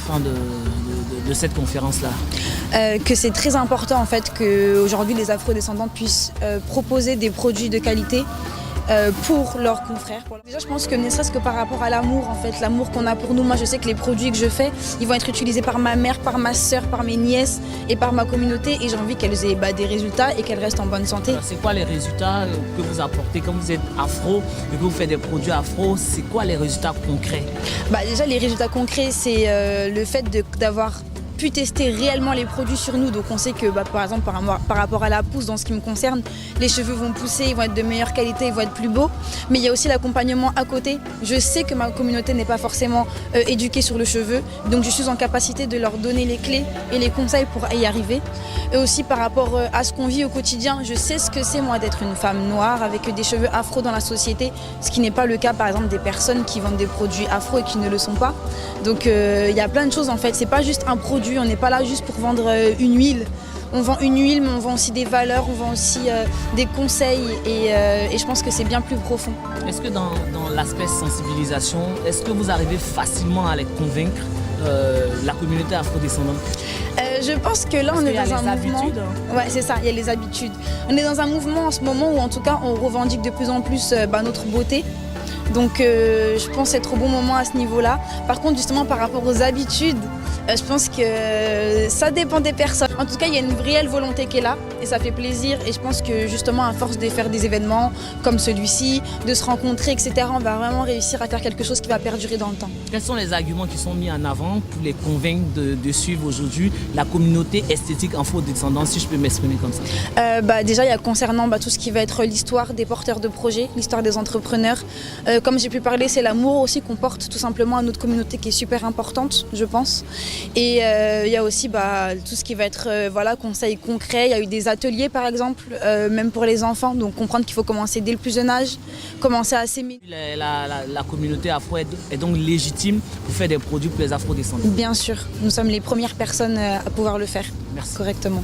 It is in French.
fin de cette conférence-là? Que c'est très important en fait qu'aujourd'hui les afro-descendants puissent proposer des produits de qualité pour leurs confrères. Déjà je pense que ne serait-ce que par rapport à l'amour en fait, l'amour qu'on a pour nous, moi je sais que les produits que je fais, ils vont être utilisés par ma mère, par ma soeur, par mes nièces et par ma communauté et j'ai envie qu'elles aient des résultats et qu'elles restent en bonne santé. C'est quoi les résultats que vous apportez quand vous êtes afro et que vous faites des produits afro? C'est quoi les résultats concrets? Déjà les résultats concrets c'est le fait d'avoir pu tester réellement les produits sur nous. Donc on sait que par exemple par rapport à la pousse, dans ce qui me concerne, les cheveux vont pousser, ils vont être de meilleure qualité, ils vont être plus beaux. Mais il y a aussi l'accompagnement à côté. Je sais que ma communauté n'est pas forcément éduquée sur le cheveu. Donc je suis en capacité de leur donner les clés et les conseils pour y arriver. Et aussi par rapport à ce qu'on vit au quotidien, je sais ce que c'est moi d'être une femme noire avec des cheveux afro dans la société. Ce qui n'est pas le cas par exemple des personnes qui vendent des produits afro et qui ne le sont pas. Donc il y a plein de choses en fait. C'est pas juste un produit. On n'est pas là juste pour vendre une huile. On vend une huile, mais on vend aussi des valeurs, on vend aussi des conseils et je pense que c'est bien plus profond. Est-ce que dans l'aspect sensibilisation, est-ce que vous arrivez facilement à les convaincre, la communauté afrodescendante? Je pense que là, on est dans un mouvement. Ouais, c'est ça, il y a les habitudes. On est dans un mouvement en ce moment où en tout cas, on revendique de plus en plus notre beauté. Donc je pense être au bon moment à ce niveau-là. Par contre, justement, par rapport aux habitudes, je pense que ça dépend des personnes. En tout cas, il y a une réelle volonté qui est là et ça fait plaisir. Et je pense que justement, à force de faire des événements comme celui-ci, de se rencontrer, etc., on va vraiment réussir à faire quelque chose qui va perdurer dans le temps. Quels sont les arguments qui sont mis en avant pour les convaincre de suivre aujourd'hui la communauté esthétique afro-descendante, si je peux m'exprimer comme ça? Déjà, il y a concernant tout ce qui va être l'histoire des porteurs de projets, l'histoire des entrepreneurs. Comme j'ai pu parler, c'est l'amour aussi qu'on porte tout simplement à notre communauté qui est super importante, je pense. Et il y a aussi tout ce qui va être conseils concrets. Il y a eu des ateliers par exemple, même pour les enfants, donc comprendre qu'il faut commencer dès le plus jeune âge, commencer à s'aimer. La communauté afro est donc légitime pour faire des produits pour les afro-descendants? Bien sûr, nous sommes les premières personnes à pouvoir le faire. Merci. Correctement.